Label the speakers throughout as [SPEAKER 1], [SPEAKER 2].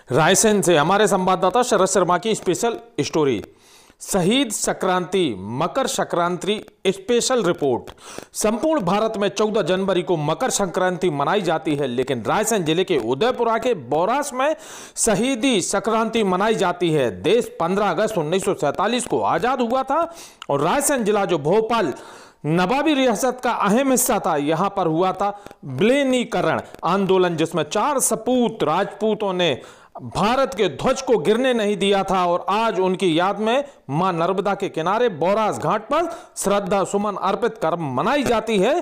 [SPEAKER 1] रायसेन से हमारे संवाददाता शरद शर्मा की स्पेशल स्टोरी। शहीद संक्रांति, मकर संक्रांति स्पेशल रिपोर्ट। संपूर्ण भारत में 14 जनवरी को मकर संक्रांति मनाई जाती है, लेकिन रायसेन जिले के उदयपुरा के बोरास में शहीदी संक्रांति मनाई जाती है। देश 15 अगस्त 1947 को आजाद हुआ था और रायसेन जिला जो भोपाल नवाबी रियासत का अहम हिस्सा था, यहां पर हुआ था विलीनीकरण आंदोलन, जिसमें 4 सपूत राजपूतों ने भारत के ध्वज को गिरने नहीं दिया था और आज उनकी याद में मां नर्मदा के किनारे बोरास घाट पर श्रद्धा सुमन अर्पित कर मनाई जाती है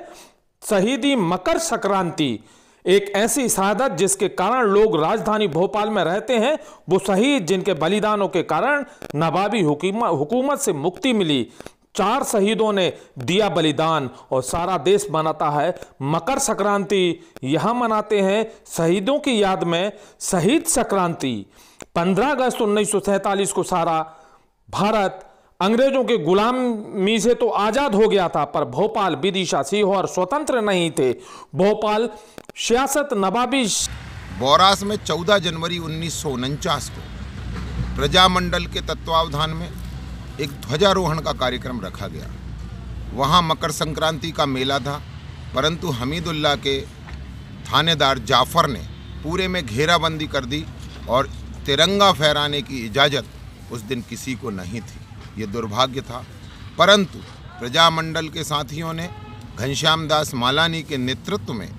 [SPEAKER 1] शहीदी मकर संक्रांति। एक ऐसी शहादत जिसके कारण लोग राजधानी भोपाल में रहते हैं, वो शहीद जिनके बलिदानों के कारण नवाबी हुकूमत से मुक्ति मिली। 4 शहीदों ने दिया बलिदान और सारा देश मनाता है मकर संक्रांति। यहां मनाते हैं शहीदों की याद में शहीद संक्रांति। 15 अगस्त 1947 को सारा भारत अंग्रेजों के गुलामी से तो आजाद हो गया था, पर भोपाल, विदिशा, सीहोर स्वतंत्र नहीं थे। भोपाल सियासत नवाबी।
[SPEAKER 2] बोरास में 14 जनवरी 1949 को प्रजामंडल के तत्वावधान में एक ध्वजारोहण का कार्यक्रम रखा गया। वहाँ मकर संक्रांति का मेला था, परंतु हमीदुल्ला के थानेदार जाफर ने पूरे में घेराबंदी कर दी और तिरंगा फहराने की इजाज़त उस दिन किसी को नहीं थी। ये दुर्भाग्य था, परंतु प्रजामंडल के साथियों ने घनश्याम दास मालानी के नेतृत्व में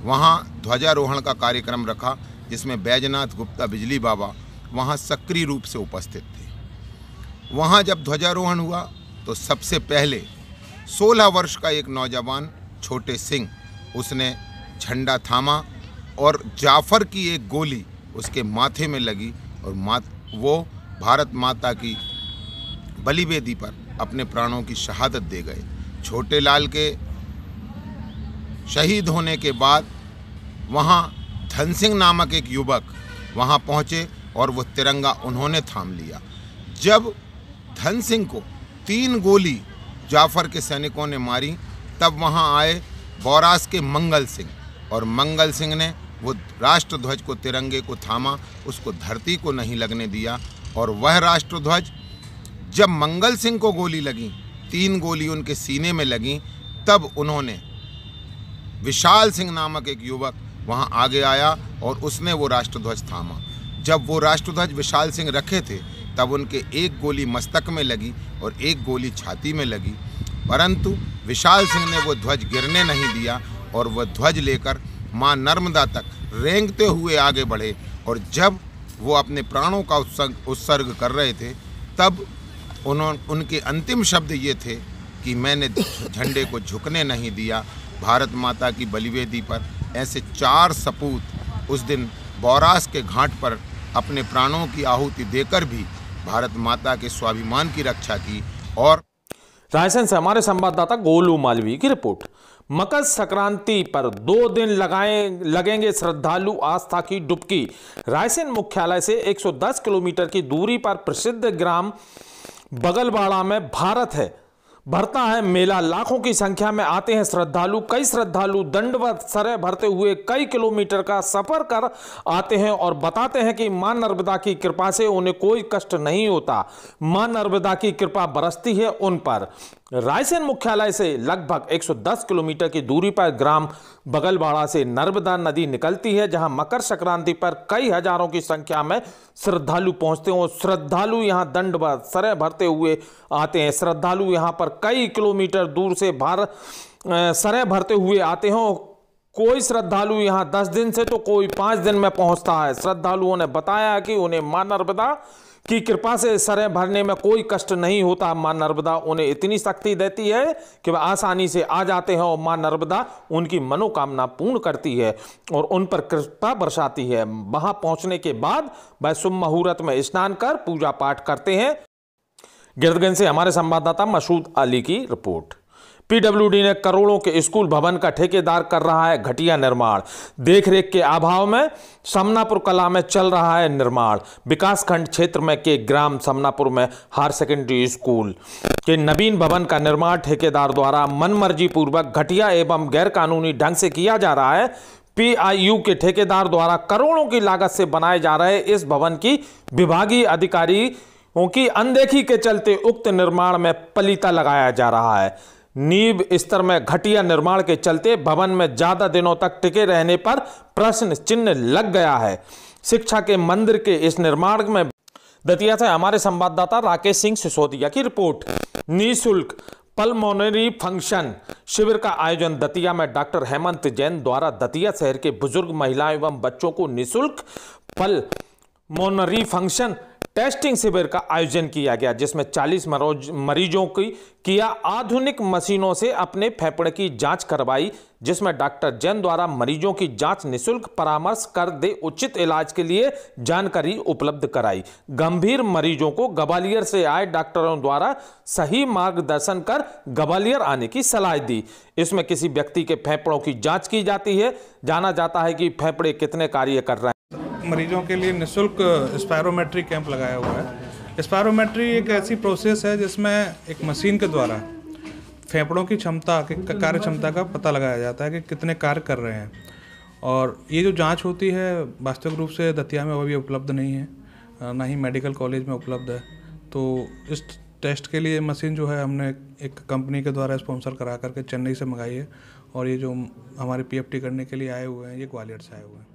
[SPEAKER 2] वहाँ ध्वजारोहण का कार्यक्रम रखा, जिसमें बैजनाथ गुप्ता बिजली बाबा वहाँ सक्रिय रूप से उपस्थित थे। वहाँ जब ध्वजारोहण हुआ तो सबसे पहले 16 वर्ष का एक नौजवान छोटे सिंह, उसने झंडा थामा और जाफर की एक गोली उसके माथे में लगी और वो भारत माता की बलिवेदी पर अपने प्राणों की शहादत दे गए। छोटे लाल के शहीद होने के बाद वहाँ धन सिंह नामक एक युवक वहाँ पहुँचे और वो तिरंगा उन्होंने थाम लिया। जब धन सिंह को 3 गोली जाफर के सैनिकों ने मारी, तब वहां आए बोरास के मंगल सिंह, और मंगल सिंह ने वो राष्ट्रध्वज को, तिरंगे को थामा, उसको धरती को नहीं लगने दिया। और वह राष्ट्रध्वज जब मंगल सिंह को गोली लगी, 3 गोली उनके सीने में लगी, तब उन्होंने विशाल सिंह नामक एक युवक वहां आगे आया और उसने वो राष्ट्रध्वज थामा। जब वो राष्ट्रध्वज विशाल सिंह रखे थे, तब उनके एक गोली मस्तक में लगी और एक गोली छाती में लगी, परंतु विशाल सिंह ने वो ध्वज गिरने नहीं दिया और वह ध्वज लेकर मां नर्मदा तक रेंगते हुए आगे बढ़े। और जब वो अपने प्राणों का उत्सर्ग कर रहे थे, तब उनके अंतिम शब्द ये थे कि मैंने झंडे को झुकने नहीं दिया भारत माता की बलिवेदी पर। ऐसे 4 सपूत उस दिन बोरास के घाट पर अपने प्राणों की आहुति देकर भी भारत माता के स्वाभिमान की रक्षा की। और
[SPEAKER 1] रायसेन से हमारे संवाददाता गोलू मालवी की रिपोर्ट। मकर संक्रांति पर 2 दिन लगेंगे श्रद्धालु आस्था की डुबकी। रायसेन मुख्यालय से 110 किलोमीटर की दूरी पर प्रसिद्ध ग्राम बगलवाड़ा में भरता है मेला। लाखों की संख्या में आते हैं श्रद्धालु। कई श्रद्धालु दंडवत सरे भरते हुए कई किलोमीटर का सफर कर आते हैं और बताते हैं कि मां नर्मदा की कृपा से उन्हें कोई कष्ट नहीं होता। मां नर्मदा की कृपा बरसती है उन पर। रायसेन मुख्यालय से लगभग 110 किलोमीटर की दूरी पर ग्राम बगलवाड़ा से नर्मदा नदी निकलती है, जहां मकर संक्रांति पर कई हजारों की संख्या में श्रद्धालु पहुंचते हैं। श्रद्धालु यहां दंडवत सरे भरते हुए आते हैं। श्रद्धालु यहां पर कई किलोमीटर दूर से सरे भरते हुए आते हैं। कोई श्रद्धालु यहां 10 दिन से तो कोई 5 दिन में पहुंचता है। श्रद्धालुओं ने बताया कि उन्हें मां नर्मदा की कृपा से सरें भरने में कोई कष्ट नहीं होता। मां नर्मदा उन्हें इतनी शक्ति देती है कि वह आसानी से आ जाते हैं और मां नर्मदा उनकी मनोकामना पूर्ण करती है और उन पर कृपा बरसाती है। वहां पहुंचने के बाद वह शुभ मुहूर्त में स्नान कर पूजा पाठ करते हैं। गिरदगंज से हमारे संवाददाता मसूद अली की रिपोर्ट। पीडब्ल्यूडी ने करोड़ों के स्कूल भवन का ठेकेदार कर रहा है घटिया निर्माण। देखरेख के अभाव में समनापुर कला में चल रहा है निर्माण। विकासखंड क्षेत्र में के ग्राम समनापुर में हायर सेकेंडरी स्कूल के नवीन भवन का निर्माण ठेकेदार द्वारा मनमर्जी पूर्वक घटिया एवं गैरकानूनी ढंग से किया जा रहा है। PIU के ठेकेदार द्वारा करोड़ों की लागत से बनाए जा रहे इस भवन की विभागीय अधिकारियों की अनदेखी के चलते उक्त निर्माण में पलीता लगाया जा रहा है। नींव स्तर में घटिया निर्माण के चलते भवन में ज्यादा दिनों तक टिके रहने पर प्रश्न चिन्ह लग गया है। शिक्षा के मंदिर के इस निर्माण में दतिया से हमारे संवाददाता राकेश सिंह सिसोदिया की रिपोर्ट। निःशुल्क पल्मोनरी फंक्शन शिविर का आयोजन दतिया में डॉक्टर हेमंत जैन द्वारा दतिया शहर के बुजुर्ग महिलाओं एवं बच्चों को निःशुल्क पल्मोनरी फंक्शन टेस्टिंग शिविर का आयोजन किया गया, जिसमें 40 मरीजों की किया आधुनिक मशीनों से अपने फेफड़े की जांच करवाई, जिसमें डॉक्टर जैन द्वारा मरीजों की जांच निःशुल्क परामर्श कर दे उचित इलाज के लिए जानकारी उपलब्ध कराई। गंभीर मरीजों को ग्वालियर से आए डॉक्टरों द्वारा सही मार्गदर्शन कर ग्वालियर आने की सलाह दी। इसमें किसी व्यक्ति के फेफड़ों की जाँच की जाती है, जाना जाता है कि फेफड़े कितने कार्य कर रहे हैं।
[SPEAKER 3] मरीजों के लिए निःशुल्क स्पायरोमेट्री कैंप लगाया हुआ है। स्पायरोमेट्री एक ऐसी प्रोसेस है जिसमें एक मशीन के द्वारा फेफड़ों की क्षमता, कार्य क्षमता का पता लगाया जाता है कि कितने कार्य कर रहे हैं। और ये जो जांच होती है वास्तविक रूप से दतिया में अभी उपलब्ध नहीं है, ना ही मेडिकल कॉलेज में उपलब्ध है। तो इस टेस्ट के लिए मशीन जो है हमने एक कंपनी के द्वारा स्पॉन्सर करा करके चेन्नई से मंगाई है, और ये जो हमारे PFT करने के लिए आए हुए हैं ये ग्वालियर से आए हुए हैं।